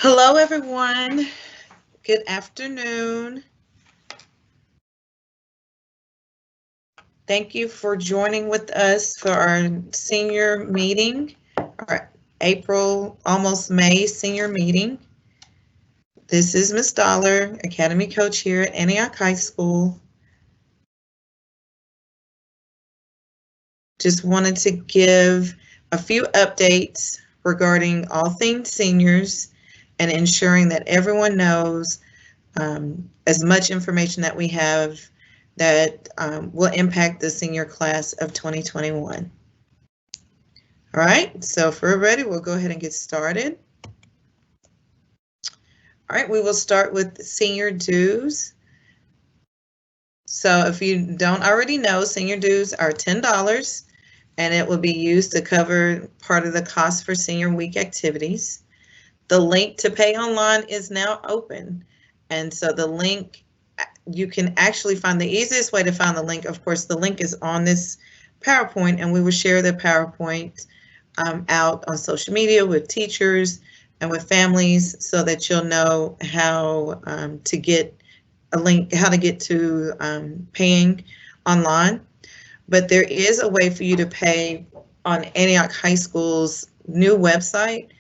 Hello, everyone. Good afternoon. Thank you for joining with us for our senior meeting, our April, almost May senior meeting. This is Ms. Dollar, Academy Coach here at Antioch High School. Just wanted to give a few updates regarding all things seniors and ensuring that everyone knows as much information that we have that will impact the senior class of 2021. All right, so if we're ready, we'll go ahead and get started. All right, we will start with senior dues. So if you don't already know, senior dues are $10, and it will be used to cover part of the cost for senior week activities. The link to pay online is now open. And so the link, you can actually find the easiest way to find the link. Of course, the link is on this PowerPoint, and we will share the PowerPoint out on social media with teachers and with families so that you'll know how to get a link, how to get to paying online. But there is a way for you to pay on Antioch High School's new website,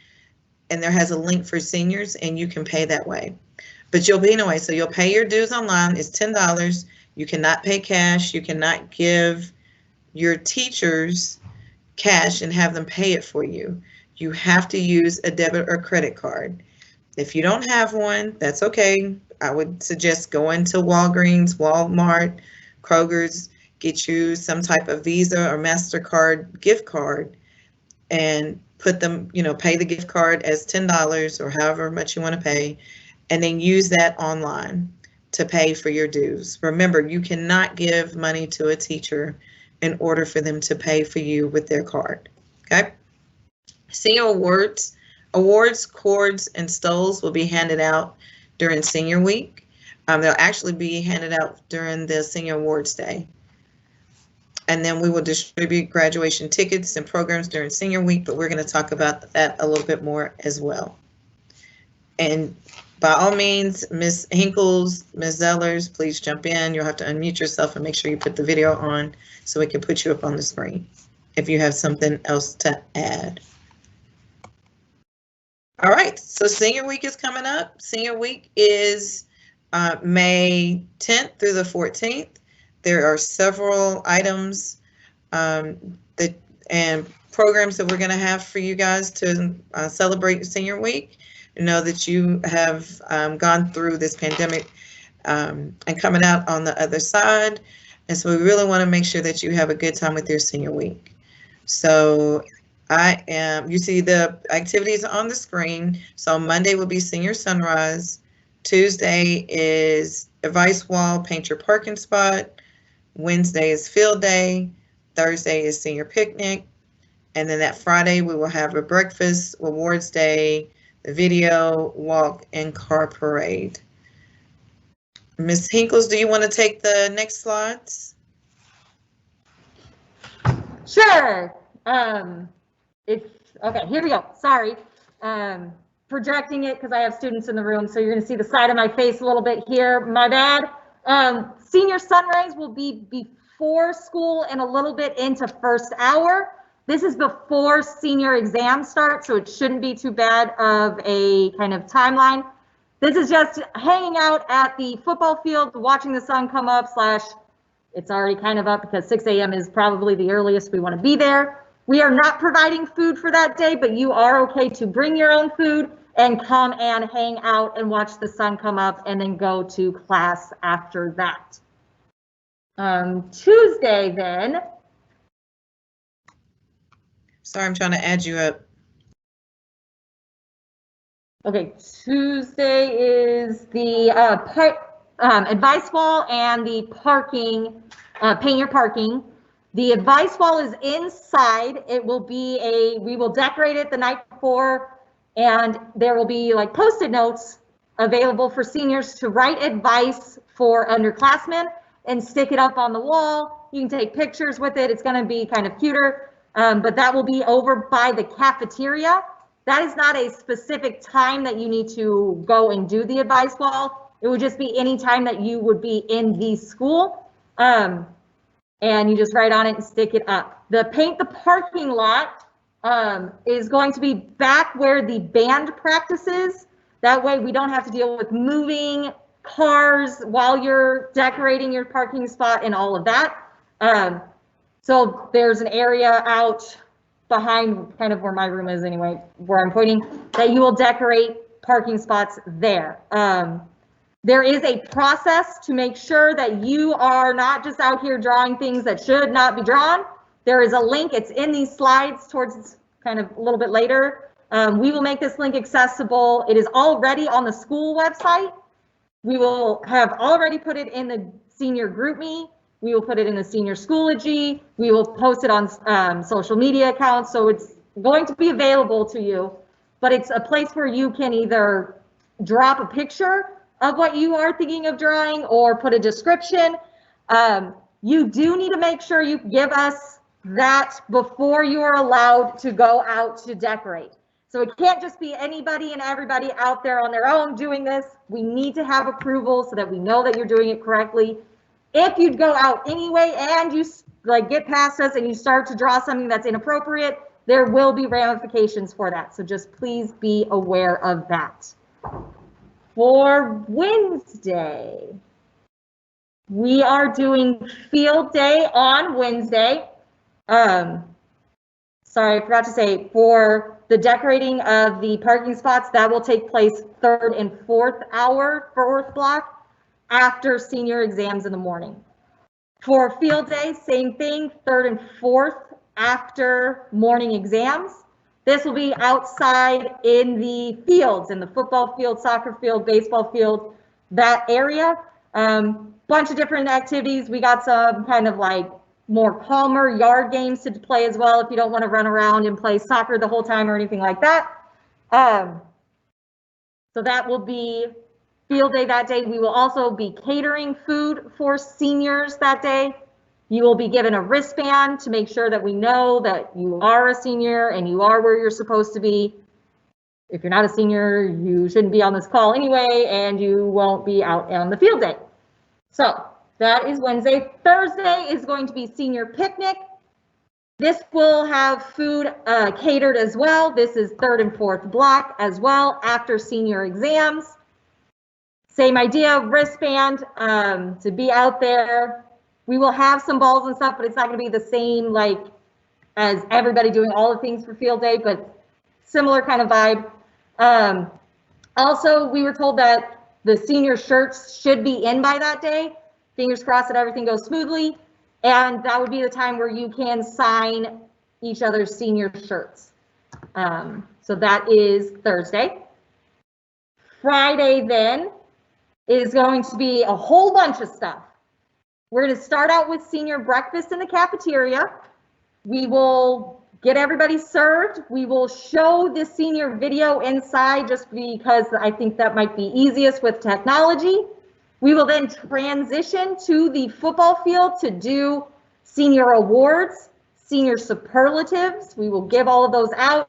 and there has a link for seniors, and you can pay that way. But you'll be in a way, so you'll pay your dues online. It's $10. You cannot pay cash. You cannot give your teachers cash and have them pay it for you. You have to use a debit or credit card. If you don't have one, that's okay. I would suggest going to Walgreens, Walmart, Kroger's, get you some type of Visa or MasterCard gift card and put them, pay the gift card as $10 or however much you want to pay, and then use that online to pay for your dues. Remember, you cannot give money to a teacher in order for them to pay for you with their card, okay? Senior awards, cords, and stoles will be handed out during senior week. They'll actually be handed out during the senior awards day. And then we will distribute graduation tickets and programs during senior week, but we're going to talk about that a little bit more as well. And by all means, Ms. Hinkles, Ms. Zellers, please jump in. You'll have to unmute yourself and make sure you put the video on so we can put you up on the screen if you have something else to add. All right, so senior week is coming up. Senior week is May 10th through the 14th. There are several items and programs that we're going to have for you guys to celebrate senior week. Know that you have gone through this pandemic and coming out on the other side. And so we really want to make sure that you have a good time with your senior week. So you see the activities on the screen. So Monday will be senior sunrise. Tuesday is advice wall, paint your parking spot. Wednesday is field day. Thursday is senior picnic. And then that Friday we will have a breakfast, awards day, the video, walk, and car parade. Ms. Hinkles, do you want to take the next slides? Sure. Okay, here we go. Sorry. Projecting it because I have students in the room, so you're going to see the side of my face a little bit here. My bad. Senior sunrise will be before school and a little bit into first hour. This is before senior exams start, so it shouldn't be too bad of a kind of timeline. This is just hanging out at the football field, watching the sun come up, / it's already kind of up because 6 a.m. is probably the earliest we want to be there. We are not providing food for that day, but you are okay to bring your own food and come and hang out and watch the sun come up and then go to class after that. Tuesday then. Sorry, I'm trying to add you up. Okay, Tuesday is the advice wall and the parking, paint your parking. The advice wall is inside. It will be we will decorate it the night before, and there will be like Post-it notes available for seniors to write advice for underclassmen and stick it up on the wall. You can take pictures with it. It's going to be kind of cuter, but that will be over by the cafeteria. that is not a specific time that you need to go and do the advice wall. It would just be any time that you would be in the school. And you just write on it and stick it up. The paint the parking lot is going to be back where the band practices. That way we don't have to deal with moving cars while you're decorating your parking spot and all of that. So there's an area out behind kind of where my room is anyway, where I'm pointing, that you will decorate parking spots there. There is a process to make sure that you are not just out here drawing things that should not be drawn. There is a link, it's in these slides towards kind of a little bit later. We will make this link accessible. It is already on the school website. We will have already put it in the senior GroupMe. We will put it in the senior Schoology. We will post it on social media accounts. So it's going to be available to you, but it's a place where you can either drop a picture of what you are thinking of drawing or put a description. You do need to make sure you give us that before you are allowed to go out to decorate. So it can't just be anybody and everybody out there on their own doing this. We need to have approval so that we know that you're doing it correctly. If you go out anyway and you get past us and you start to draw something that's inappropriate, there will be ramifications for that. So just please be aware of that. For Wednesday, we are doing field day on Wednesday. Sorry, I forgot to say, for the decorating of the parking spots, that will take place 3rd and 4th hour, 4th block, after senior exams in the morning. For field day, same thing, 3rd and 4th after morning exams. This will be outside in the fields, in the football field, soccer field, baseball field, that area. Bunch of different activities. We got some kind of like more calmer yard games to play as well if you don't want to run around and play soccer the whole time or anything like that. So that will be field day that day. We will also be catering food for seniors that day. You will be given a wristband to make sure that we know that you are a senior and you are where you're supposed to be. If you're not a senior, you shouldn't be on this call anyway, and you won't be out on the field day. So that is Wednesday. Thursday is going to be senior picnic. This will have food catered as well. This is 3rd and 4th block as well after senior exams. Same idea, wristband to be out there. We will have some balls and stuff, but it's not going to be the same like as everybody doing all the things for field day, but similar kind of vibe. Also, we were told that the senior shirts should be in by that day. Fingers crossed that everything goes smoothly. And that would be the time where you can sign each other's senior shirts. So that is Thursday. Friday then is going to be a whole bunch of stuff. We're going to start out with senior breakfast in the cafeteria. We will get everybody served. We will show the senior video inside just because I think that might be easiest with technology. We will then transition to the football field to do senior awards, senior superlatives. We will give all of those out.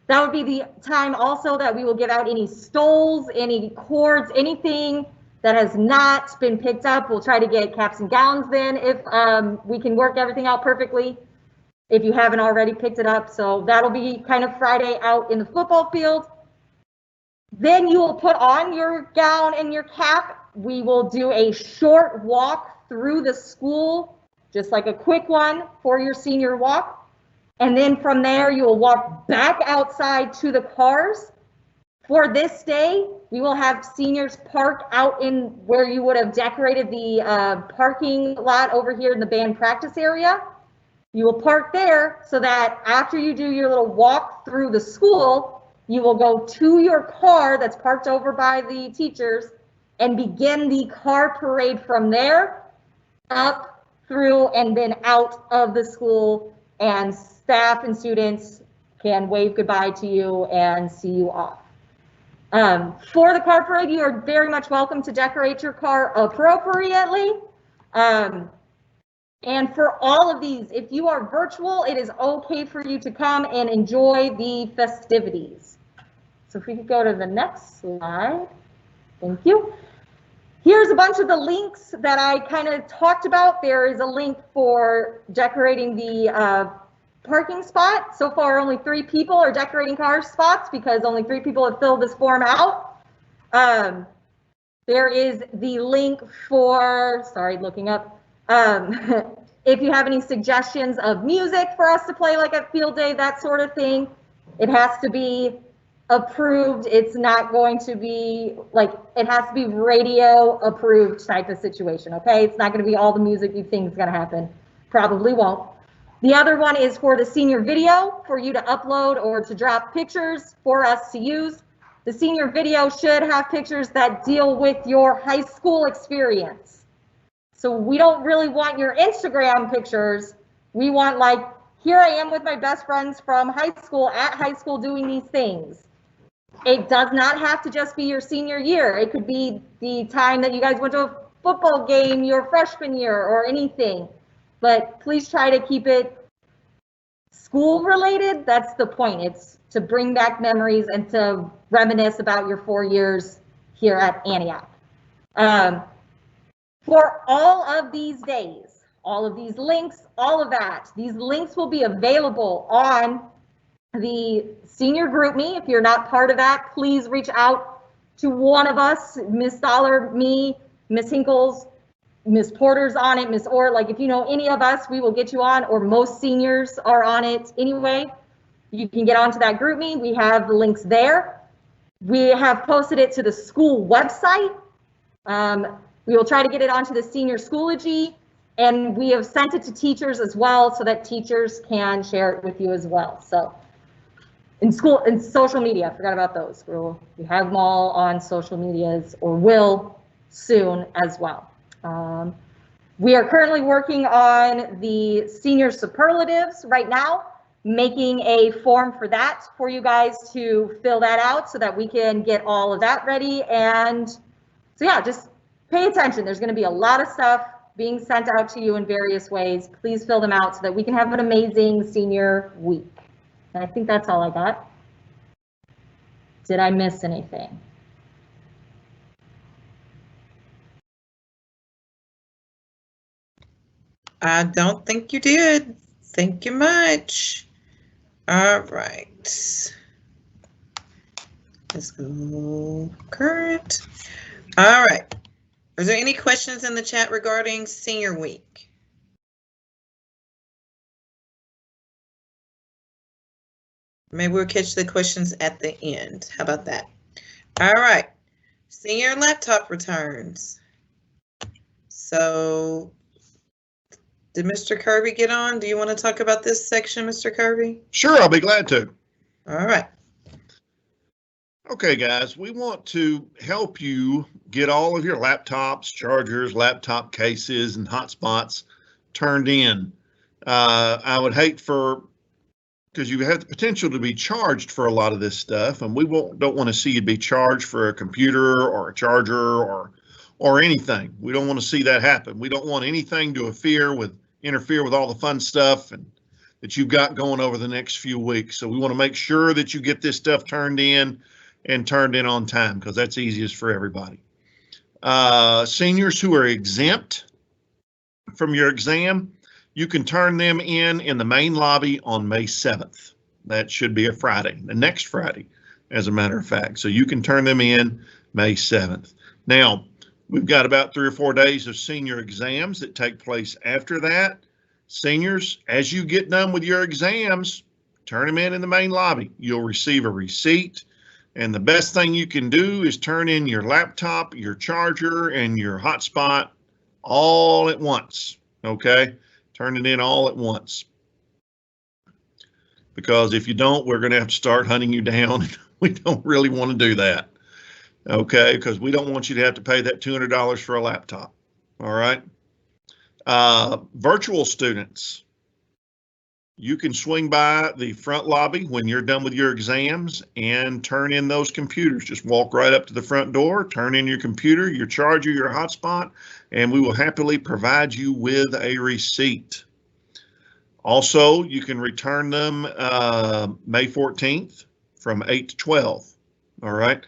That would be the time also that we will give out any stoles, any cords, anything that has not been picked up. We'll try to get caps and gowns then if we can work everything out perfectly, if you haven't already picked it up. So that'll be kind of Friday out in the football field. Then you will put on your gown and your cap. We will do a short walk through the school, just like a quick one for your senior walk. And then from there, you will walk back outside to the cars. For this day, we will have seniors park out in where you would have decorated the parking lot over here in the band practice area. You will park there so that after you do your little walk through the school, you will go to your car that's parked over by the teachers and begin the car parade from there, up, through, and then out of the school, and staff and students can wave goodbye to you and see you off. For the car parade, you are very much welcome to decorate your car appropriately. And for all of these, if you are virtual, it is okay for you to come and enjoy the festivities. So if we could go to the next slide. Thank you. Here's a bunch of the links that I kind of talked about. There is a link for decorating the parking spot. So far, only 3 people are decorating car spots because only 3 people have filled this form out. There is the link for, sorry, looking up, if you have any suggestions of music for us to play like at field day, that sort of thing. It has to be approved. It's not going to be like, it has to be radio approved type of situation, okay? It's not going to be all the music you think is going to happen. Probably won't. The other one is for the senior video for you to upload or to drop pictures for us to use. The senior video should have pictures that deal with your high school experience. So we don't really want your Instagram pictures. We want like, here I am with my best friends from high school at high school doing these things. It does not have to just be your senior year. It could be the time that you guys went to a football game your freshman year or anything. But please try to keep it school related. That's the point. It's to bring back memories and to reminisce about your 4 years here at Antioch. For all of these days, all of these links, all of that, these links will be available on the senior group me. If you're not part of that, please reach out to one of us, Miss Dollar, me, Miss Hinkles, Miss Porter's on it, Miss Orr, like if you know any of us, we will get you on, or most seniors are on it anyway. You can get onto that group me. We have the links there. We have posted it to the school website. We will try to get it onto the senior Schoology, and we have sent it to teachers as well so that teachers can share it with you as well. So in school, in social media, I forgot about those. We have them all on social medias, or will soon as well. We are currently working on the senior superlatives right now, making a form for that for you guys to fill that out so that we can get all of that ready. And so yeah, just pay attention. There's going to be a lot of stuff being sent out to you in various ways. Please fill them out so that we can have an amazing senior week. And I think that's all I got. Did I miss anything? I don't think you did. Thank you much. All right. Let's go current. All right. Are there any questions in the chat regarding senior week? Maybe we'll catch the questions at the end. How about that? All right. Senior laptop returns. So did Mr. Kirby get on? Do you want to talk about this section, Mr. Kirby? Sure, I'll be glad to. All right. Okay, guys, we want to help you get all of your laptops, chargers, laptop cases, and hotspots turned in. I would hate because you have the potential to be charged for a lot of this stuff, and we don't want to see you be charged for a computer or a charger or anything. We don't want to see that happen. We don't want anything to interfere with all the fun stuff and that you've got going over the next few weeks. So we want to make sure that you get this stuff turned in on time, because that's easiest for everybody. Seniors who are exempt from your exam, you can turn them in the main lobby on May 7th. That should be a Friday, the next Friday, as a matter of fact. So you can turn them in May 7th. Now, we've got about 3 or 4 days of senior exams that take place after that. Seniors, as you get done with your exams, turn them in the main lobby. You'll receive a receipt. And the best thing you can do is turn in your laptop, your charger, and your hotspot all at once, okay? Turn it in all at once. Because if you don't, we're going to have to start hunting you down. We don't really want to do that, okay? Because we don't want you to have to pay that $200 for a laptop, all right? Virtual students. You can swing by the front lobby when you're done with your exams and turn in those computers. Just walk right up to the front door, turn in your computer, your charger, your hotspot, and we will happily provide you with a receipt. Also, you can return them May 14th from 8 to 12. All right.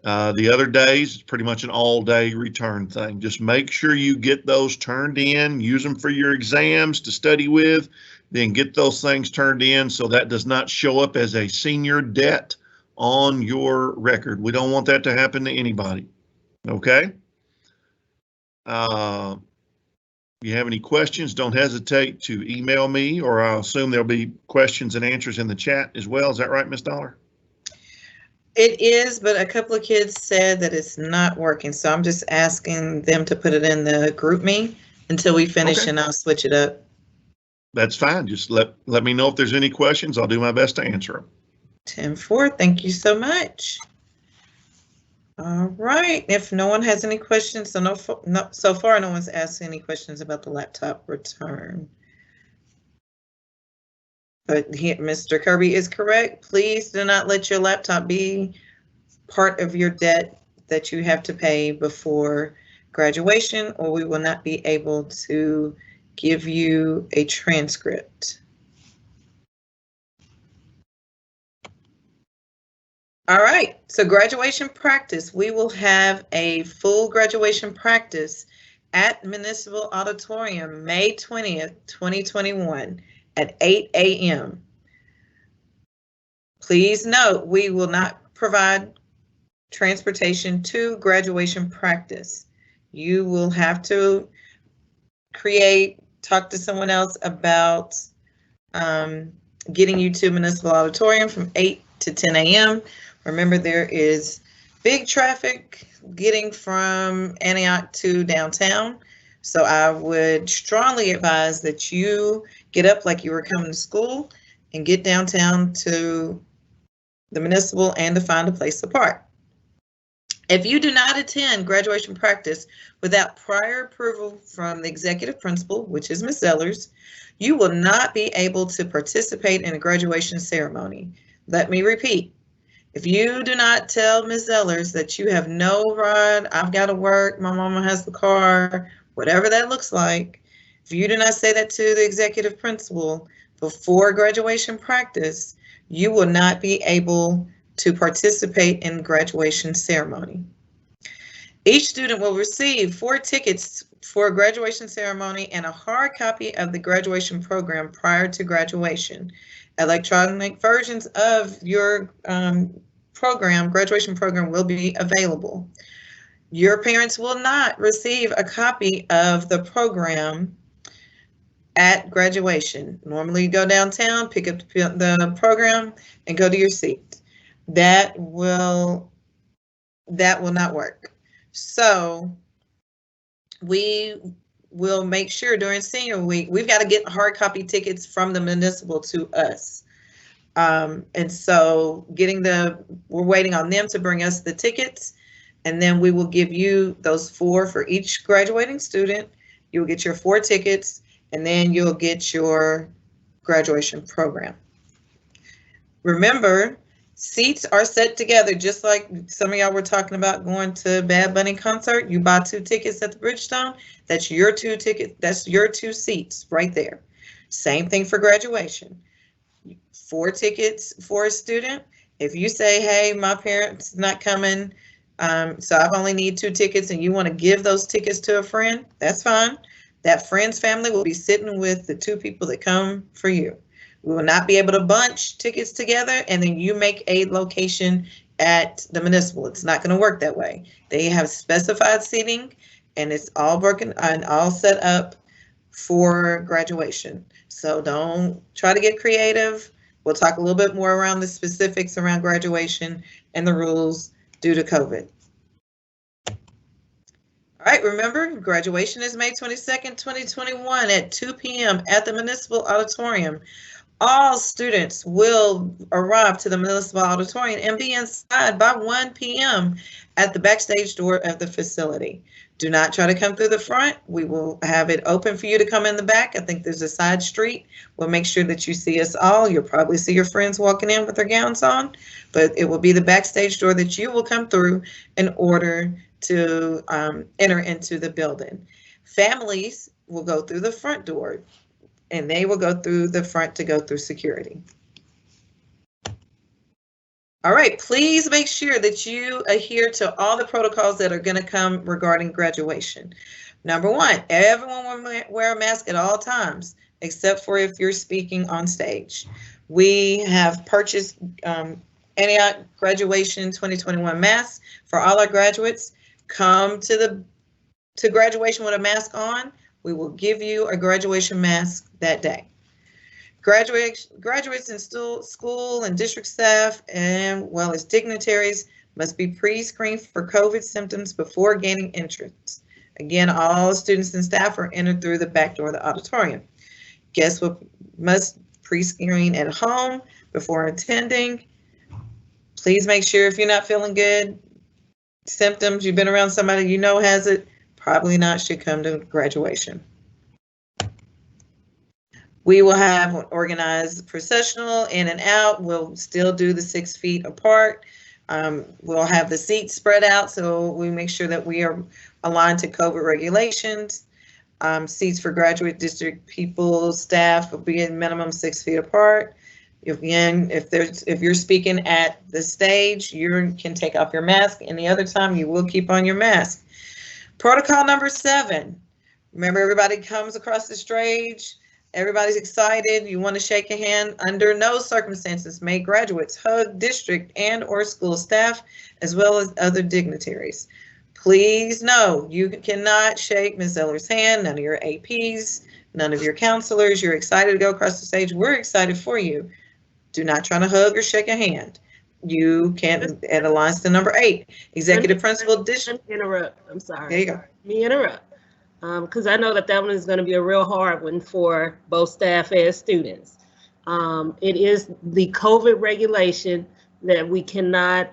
The other days, it's pretty much an all-day return thing. Just make sure you get those turned in, use them for your exams to study with, then get those things turned in so that does not show up as a senior debt on your record. We don't want that to happen to anybody. Okay? If you have any questions, don't hesitate to email me, or I'll assume there'll be questions and answers in the chat as well. Is that right, Ms. Dollar? It is, but a couple of kids said that it's not working, so I'm just asking them to put it in the group me until we finish, Okay. and I'll switch it up. That's fine. Just let me know if there's any questions. I'll do my best to answer them. 10-4, thank you so much. All right, if no one has any questions, so far no one's asked any questions about the laptop return. But Mr. Kirby is correct. Please do not let your laptop be part of your debt that you have to pay before graduation, or we will not be able to give you a transcript. All right, so graduation practice. We will have a full graduation practice at Municipal Auditorium, May 20th, 2021 at 8 a.m. Please note, we will not provide transportation to graduation practice. You will have to talk to someone else about getting you to Municipal Auditorium from 8 to 10 a.m. Remember, there is big traffic getting from Antioch to downtown. So I would strongly advise that you get up like you were coming to school and get downtown to the municipal and to find a place to park. If you do not attend graduation practice without prior approval from the executive principal, which is Ms. Zellers, you will not be able to participate in a graduation ceremony. Let me repeat. If you do not tell Ms. Zellers that you have no ride, I've got to work, my mama has the car, whatever that looks like, if you do not say that to the executive principal before graduation practice, you will not be able to participate in graduation ceremony. Each student will receive 4 tickets for a graduation ceremony and a hard copy of the graduation program prior to graduation. Electronic versions of your graduation program will be available. Your parents will not receive a copy of the program at graduation. Normally you go downtown, pick up the program, and go to your seat. That will not work. So we will make sure during senior week, we've got to get hard copy tickets from the municipal to us. And so we're waiting on them to bring us the tickets, and then we will give you those 4 for each graduating student. You'll get your 4 tickets, and then you'll get your graduation program. Remember, seats are set together, just like some of y'all were talking about going to Bad Bunny concert. You buy 2 tickets at the Bridgestone. That's your 2 tickets. That's your 2 seats right there. Same thing for graduation. 4 tickets for a student. If you say, hey, my parents not coming, so I only need 2 tickets, and you want to give those tickets to a friend, that's fine. That friend's family will be sitting with the 2 people that come for you. We will not be able to bunch tickets together and then you make a location at the municipal. It's not going to work that way. They have specified seating, and it's all broken and all set up for graduation. So don't try to get creative. We'll talk a little bit more around the specifics around graduation and the rules due to COVID. All right, remember, graduation is May 22nd, 2021 at 2 p.m. at the Municipal Auditorium. All students will arrive to the Municipal Auditorium and be inside by 1 p.m. at the backstage door of the facility. Do not try to come through the front. We will have it open for you to come in the back. I think there's a side street. We'll make sure that you see us all. You'll probably see your friends walking in with their gowns on, but it will be the backstage door that you will come through in order to enter into the building. Families will go through the front door, and they will go through the front to go through security. All right, please make sure that you adhere to all the protocols that are going to come regarding graduation. Number one, everyone will wear a mask at all times, except for if you're speaking on stage. We have purchased Antioch graduation 2021 masks for all our graduates. Come to graduation with a mask on. We will give you a graduation mask that day. Graduates in school and district staff, and well as dignitaries, must be pre-screened for COVID symptoms before gaining entrance. Again, all students and staff are entered through the back door of the auditorium. Guests must pre-screen at home before attending. Please make sure if you're not feeling good, symptoms, you've been around somebody you know has it, probably not should come to graduation. We will have organized processional in and out. We'll still do the 6 feet apart. We'll have the seats spread out so we make sure that we are aligned to COVID regulations. Seats for graduate district people, staff will be at minimum 6 feet apart. Again, if you're speaking at the stage, you can take off your mask. Any other time, you will keep on your mask. Protocol number 7. Remember, everybody comes across the stage. Everybody's excited. You want to shake a hand. Under no circumstances may graduates hug district and or school staff as well as other dignitaries. Please know you cannot shake Ms. Zeller's hand, none of your APs, none of your counselors. You're excited to go across the stage. We're excited for you. Do not try to hug or shake a hand. You can't, it aligns to number 8. Executive Principal District. Interrupt. I'm sorry. There you go. Me interrupt. Because I know that one is going to be a real hard one for both staff and students. It is the COVID regulation that we cannot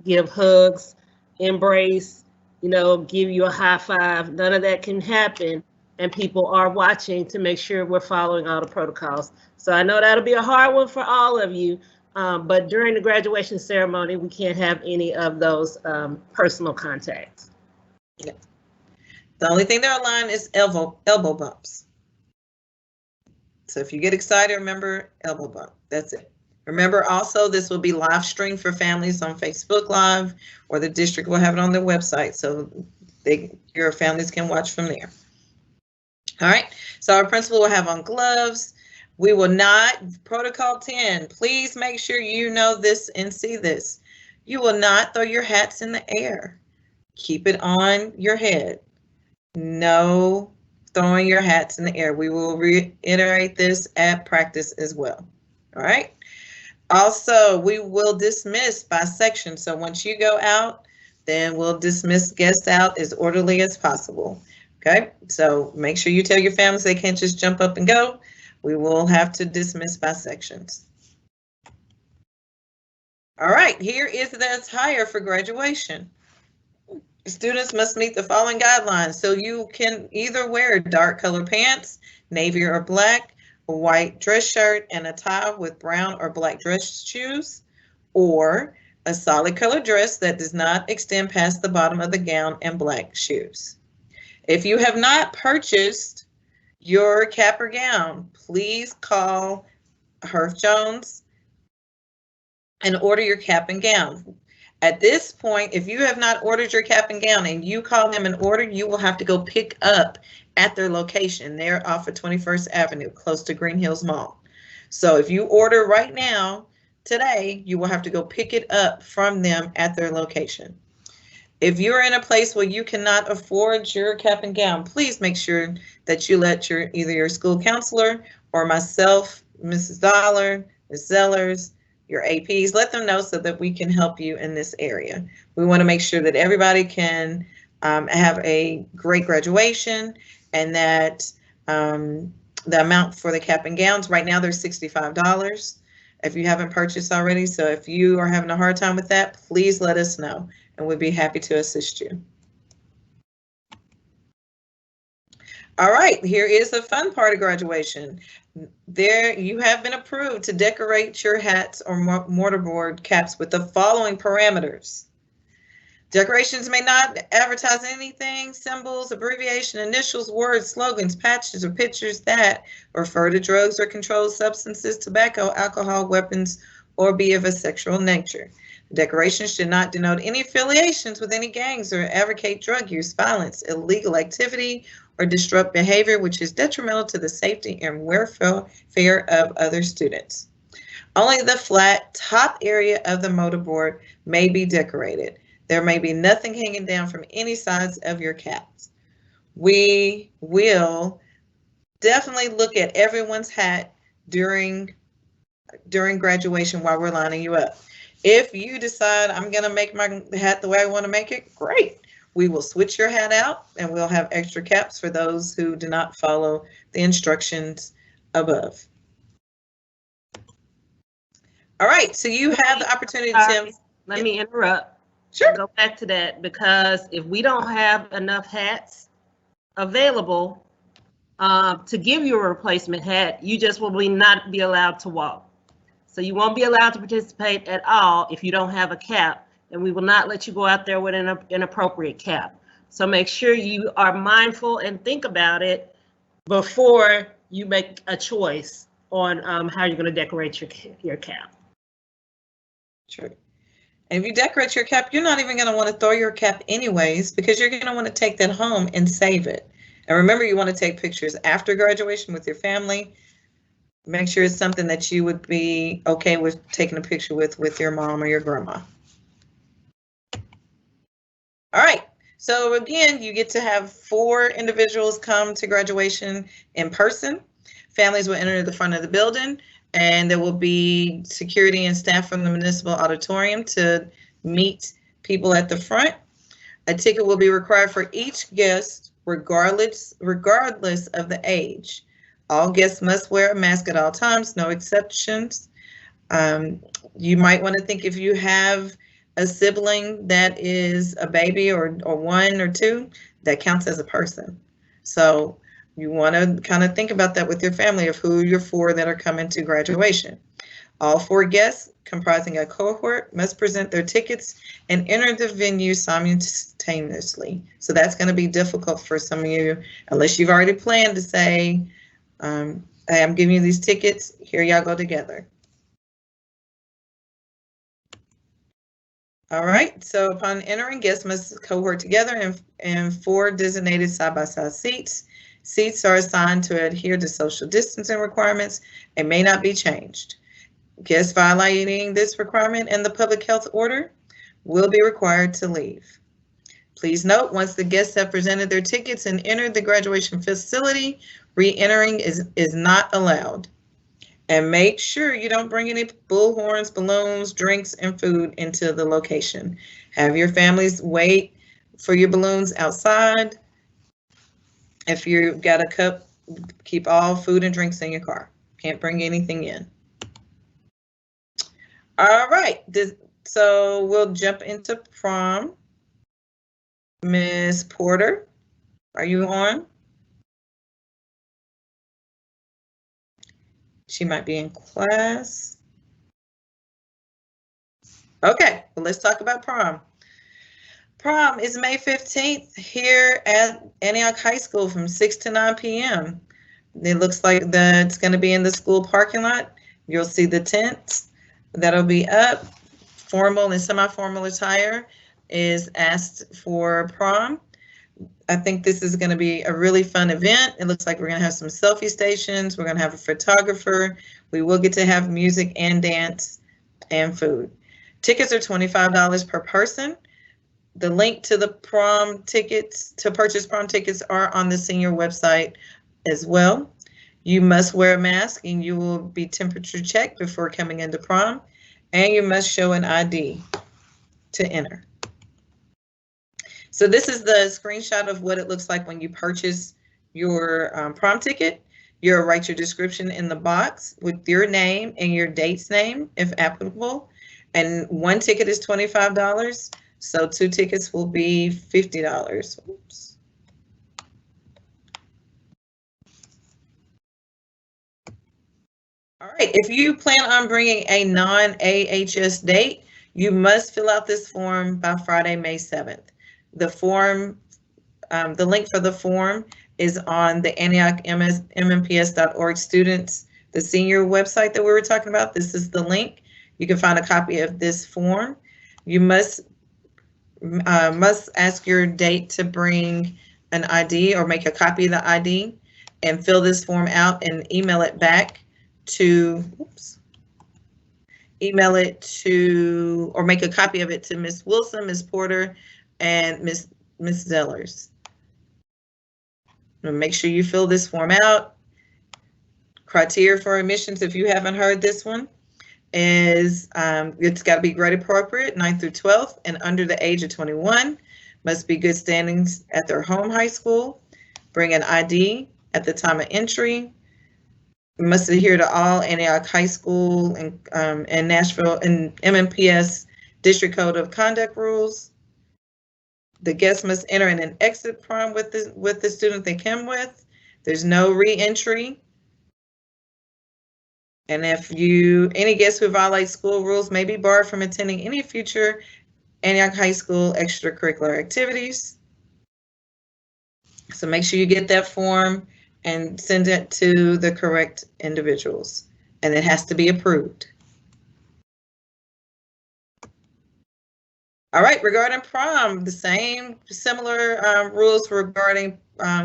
give hugs, embrace, give you a high five. None of that can happen, and people are watching to make sure we're following all the protocols. So I know that'll be a hard one for all of you, but during the graduation ceremony, we can't have any of those personal contacts. Yeah. The only thing they're aligned is elbow bumps. So if you get excited, remember elbow bump. That's it. Remember also, this will be live streamed for families on Facebook Live, or the district will have it on their website so your families can watch from there. All right, so our principal will have on gloves. We will not, protocol 10, please make sure you know this and see this. You will not throw your hats in the air. Keep it on your head. No throwing your hats in the air. We will reiterate this at practice as well. All right. Also, we will dismiss by section. So once you go out, then we'll dismiss guests out as orderly as possible. Okay. So make sure you tell your families they can't just jump up and go. We will have to dismiss by sections. All right. Here is the attire for graduation. Students must meet the following guidelines. So you can either wear dark color pants, navy or black, a white dress shirt, and a tie with brown or black dress shoes, or a solid color dress that does not extend past the bottom of the gown and black shoes. If you have not purchased your cap or gown, please call Herf Jones and order your cap and gown. At this point, if you have not ordered your cap and gown and you call them and order, you will have to go pick up at their location. They're off of 21st Avenue, close to Green Hills Mall. So if you order right now, today, you will have to go pick it up from them at their location. If you're in a place where you cannot afford your cap and gown, please make sure that you let either your school counselor or myself, Mrs. Dollar, Ms. Zellers, your APs, let them know so that we can help you in this area. We want to make sure that everybody can have a great graduation, and that the amount for the cap and gowns, right now they're $65 if you haven't purchased already. So if you are having a hard time with that, please let us know and we'd be happy to assist you. All right, here is the fun part of graduation. There, you have been approved to decorate your hats or mortarboard caps with the following parameters. Decorations may not advertise anything, symbols, abbreviation, initials, words, slogans, patches, or pictures that refer to drugs or controlled substances, tobacco, alcohol, weapons, or be of a sexual nature. Decorations should not denote any affiliations with any gangs or advocate drug use, violence, illegal activity, or disrupt behavior which is detrimental to the safety and welfare of other students. Only the flat top area of the motorboard may be decorated. There may be nothing hanging down from any sides of your caps. We will definitely look at everyone's hat during graduation while we're lining you up. If you decide I'm going to make my hat the way I want to make it, great. We will switch your hat out and we'll have extra caps for those who do not follow the instructions above. All right, so you have the opportunity to... Let me interrupt. Sure. Go back to that, because if we don't have enough hats available to give you a replacement hat, you just will not be allowed to walk. So you won't be allowed to participate at all if you don't have a cap, and we will not let you go out there with an inappropriate cap. So make sure you are mindful and think about it before you make a choice on how you're going to decorate your cap. Sure. And if you decorate your cap, you're not even going to want to throw your cap anyways, because you're going to want to take that home and save it. And remember, you want to take pictures after graduation with your family. Make sure it's something that you would be okay with taking a picture with your mom or your grandma. All right. So again, you get to have 4 individuals come to graduation in person. Families will enter the front of the building, and there will be security and staff from the municipal auditorium to meet people at the front. A ticket will be required for each guest, regardless of the age. All guests must wear a mask at all times, no exceptions. You might want to think, if you have a sibling that is a baby or 1 or 2, that counts as a person. So you want to kind of think about that with your family, of who you're 4 that are coming to graduation. All 4 guests comprising a cohort must present their tickets and enter the venue simultaneously. So that's going to be difficult for some of you, unless you've already planned to say, hey, I'm giving you these tickets, here y'all go together. All right, so upon entering, guests must cohort together in 4 designated side-by-side seats. Seats are assigned to adhere to social distancing requirements and may not be changed. Guests violating this requirement and the public health order will be required to leave. Please note, once the guests have presented their tickets and entered the graduation facility, re-entering is not allowed. And make sure you don't bring any bullhorns, balloons, drinks, and food into the location. Have your families wait for your balloons outside. If you've got a cup, keep all food and drinks in your car. Can't bring anything in. All right, so we'll jump into prom. Ms. Porter, are you on? She might be in class. Okay, well, let's talk about prom. Prom is May 15th here at Antioch High School from 6 to 9 p.m. It looks like it's going to be in the school parking lot. You'll see the tents that'll be up. Formal and semi-formal attire is asked for prom. I think this is going to be a really fun event. It looks like we're going to have some selfie stations. We're going to have a photographer. We will get to have music and dance and food. Tickets are $25 per person. The link to the prom tickets, to purchase prom tickets, are on the senior website as well. You must wear a mask and you will be temperature checked before coming into prom, and you must show an ID to enter. So this is the screenshot of what it looks like when you purchase your prom ticket. You'll write your description in the box with your name and your date's name, if applicable. And 1 ticket is $25, so 2 tickets will be $50. Oops. All right, if you plan on bringing a non-AHS date, You must fill out this form by Friday, May 7th. The form, the link for the form is on the Antioch MMPS.org students, the senior website that we were talking about. This is the link. You can find a copy of this form. You must ask your date to bring an ID or make a copy of the ID and fill this form out and email it back to, or make a copy of it to Ms. Wilson, Ms. Porter, and Ms. Zellers. Make sure you fill this form out. Criteria for admissions, if you haven't heard this one, is it's got to be grade appropriate, 9th through 12th, and under the age of 21. Must be good standings at their home high school. Bring an ID at the time of entry. Must adhere to all Antioch High School and Nashville and MMPS District Code of Conduct rules. The guest must enter in and exit prom with the student they came with. There's no re-entry. And if any guest who violates school rules may be barred from attending any future Antioch High School extracurricular activities. So make sure you get that form and send it to the correct individuals, and it has to be approved. All right, regarding prom, the same similar rules regarding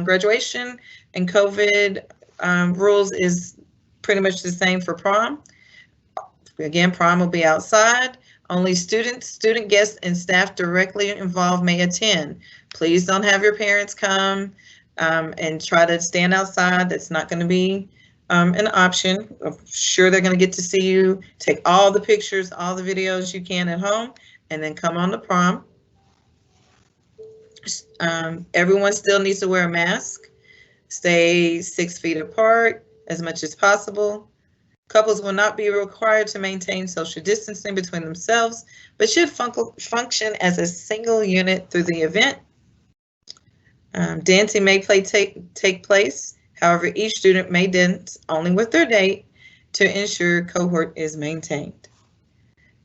graduation and COVID rules is pretty much the same for prom. Again, prom will be outside. Only students, student guests, and staff directly involved may attend. Please don't have your parents come and try to stand outside. That's not going to be an option. I'm sure they're going to get to see you. Take all the pictures, all the videos you can at home, and then come on to prom. Everyone still needs to wear a mask. Stay 6 feet apart as much as possible. Couples will not be required to maintain social distancing between themselves, but should function as a single unit through the event. Dancing may take place. However, each student may dance only with their date to ensure cohort is maintained.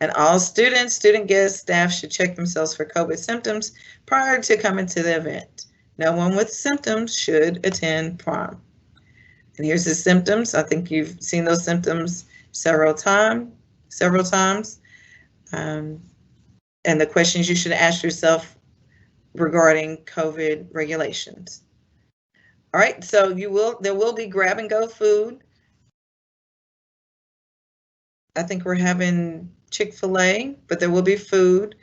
And all students, student guests, staff should check themselves for COVID symptoms prior to coming to the event. No one with symptoms should attend prom. And here's the symptoms. I think you've seen those symptoms several times. And the questions you should ask yourself regarding COVID regulations. All right, so there will be grab and go food. I think we're having Chick-fil-A, but there will be food.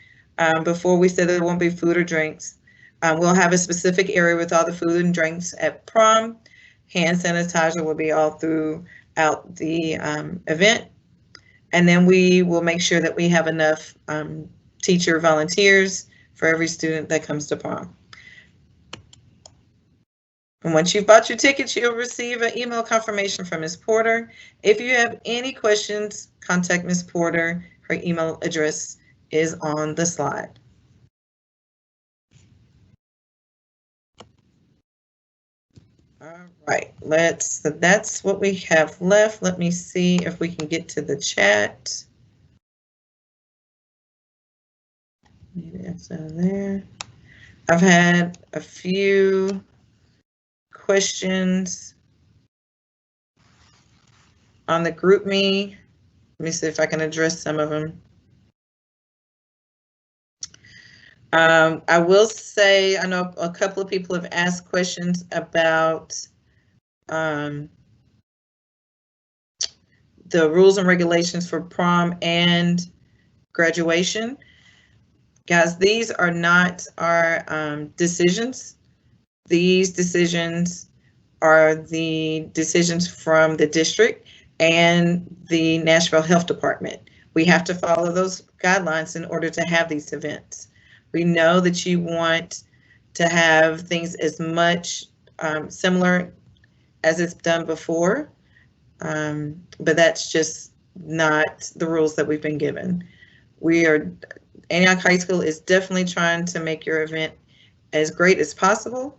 Before we said there won't be food or drinks. We'll have a specific area with all the food and drinks at prom. Hand sanitizer will be all throughout the event. And then we will make sure that we have enough teacher volunteers for every student that comes to prom. And once you've bought your tickets, you'll receive an email confirmation from Ms. Porter. If you have any questions, contact Ms. Porter. Her email address is on the slide. All right, that's what we have left. Let me see if we can get to the chat. Maybe that's out there. I've had a few questions on the GroupMe. Let me see if I can address some of them. I will say, I know a couple of people have asked questions about the rules and regulations for prom and graduation. Guys, these are not our decisions. These decisions are the decisions from the district and the Nashville Health Department. We have to follow those guidelines in order to have these events. We know that you want to have things as much similar as it's done before, but that's just not the rules that we've been given. Antioch High School is definitely trying to make your event as great as possible.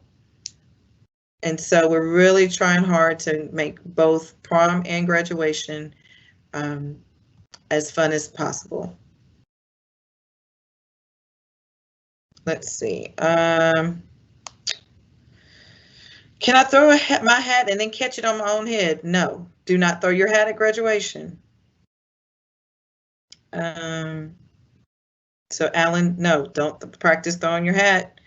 And so we're really trying hard to make both prom and graduation as fun as possible. let's see. Can I throw my hat and then catch it on my own head? No. Do not throw your hat at graduation. So Alan, no, don't practice throwing your hat.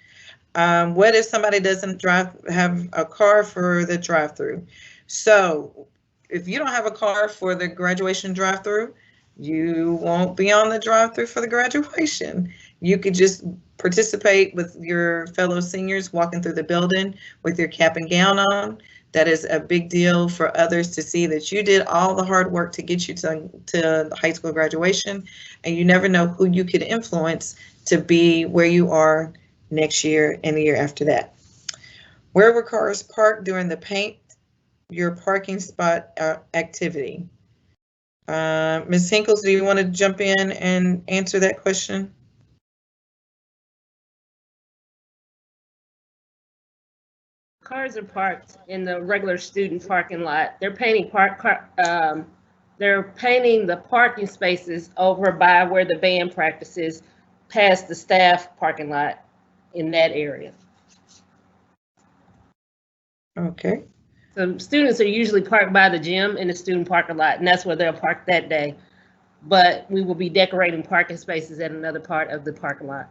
What if somebody doesn't have a car for the drive-through? So if you don't have a car for the graduation drive-through, you won't be on the drive-through for the graduation. You could just participate with your fellow seniors walking through the building with your cap and gown on. That is a big deal for others to see that you did all the hard work to get you to high school graduation, and you never know who you could influence to be where you are next year and the year after that. Where were cars parked during the paint your parking spot activity? Ms. Hinkles, do you want to jump in and answer that question? Cars are parked in the regular student parking lot. They're painting the parking spaces over by where the band practices, past the staff parking lot in that area. Okay. So students are usually parked by the gym in the student parking lot, and that's where they'll park that day. But we will be decorating parking spaces at another part of the parking lot.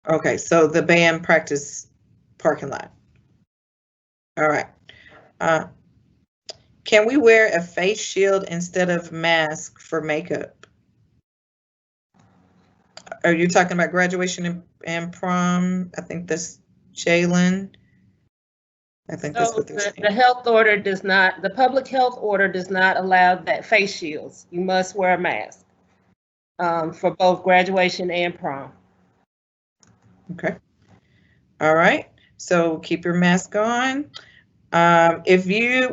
Okay, so the band practice parking lot. All right. Can we wear a face shield instead of mask for makeup? Are you talking about graduation and prom? I think that's Jalen. I think that's what they're saying. The health order does not, the public health order does not allow that face shields. You must wear a mask for both graduation and prom. Okay. All right. So keep your mask on. If you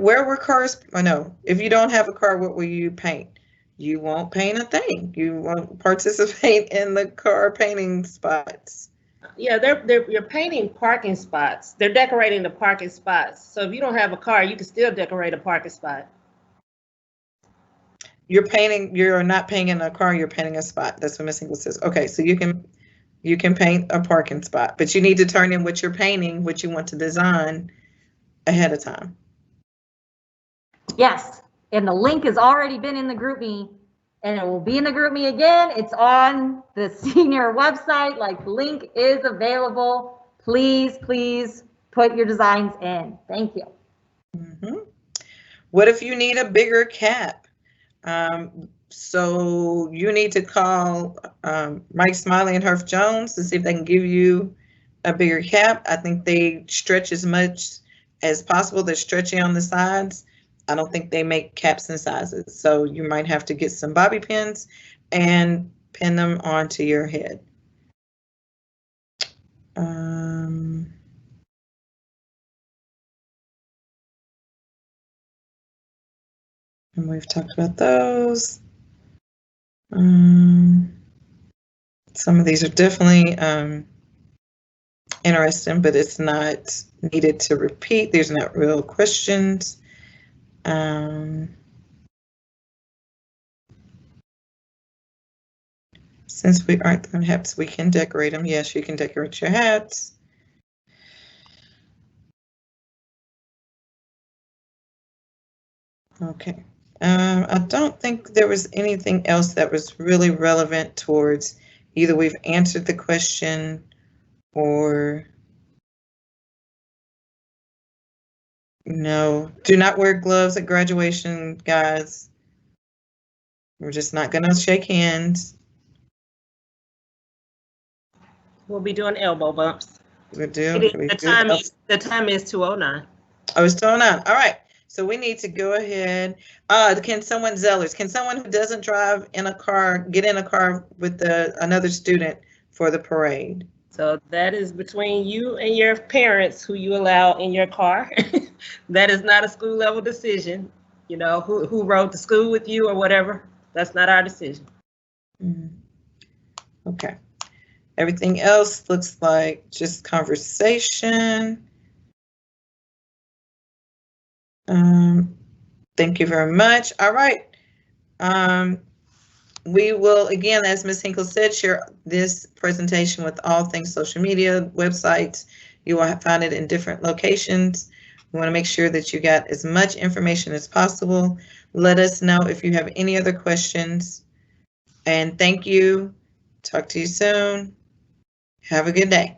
don't have a car, what will you paint? You won't paint a thing. You won't participate in the car painting spots. Yeah, you're painting parking spots. They're decorating the parking spots. So if you don't have a car, you can still decorate a parking spot. You're not painting a car, you're painting a spot. That's what Ms. Hinkle says. Okay, so you can paint a parking spot, but you need to turn in what you're painting, what you want to design ahead of time. Yes, and the link has already been in the GroupMe, and it will be in the GroupMe again. It's on the senior website. Like, the link is available. Please, please put your designs in. Thank you. Mm-hmm. What if you need a bigger cap? So you need to call Mike Smiley and Herf Jones to see if they can give you a bigger cap. I think they stretch as much as possible. They're stretchy on the sides. I don't think they make caps and sizes. So you might have to get some bobby pins and pin them onto your head. And we've talked about those. Some of these are definitely interesting, but it's not needed to repeat. There's not real questions. Since we aren't throwing hats, we can decorate them. Yes, you can decorate your hats. Okay. I don't think there was anything else that was really relevant towards either we've answered the question or no. Do not wear gloves at graduation, guys. We're just not going to shake hands. We'll be doing elbow bumps. We do. The time is 2:09. Oh, it's 2:09. All right. So we need to go ahead. Can someone who doesn't drive in a car get in a car with another student for the parade? So that is between you and your parents who you allow in your car. That is not a school level decision. You know, who rode to school with you or whatever. That's not our decision. Okay. Everything else looks like just conversation. Thank you very much. All right. we will, again, as Ms. Hinkle said, share this presentation with all things social media, websites. You will find it in different locations. We want to make sure that you got as much information as possible. Let us know if you have any other questions. And thank you. Talk to you soon. Have a good day.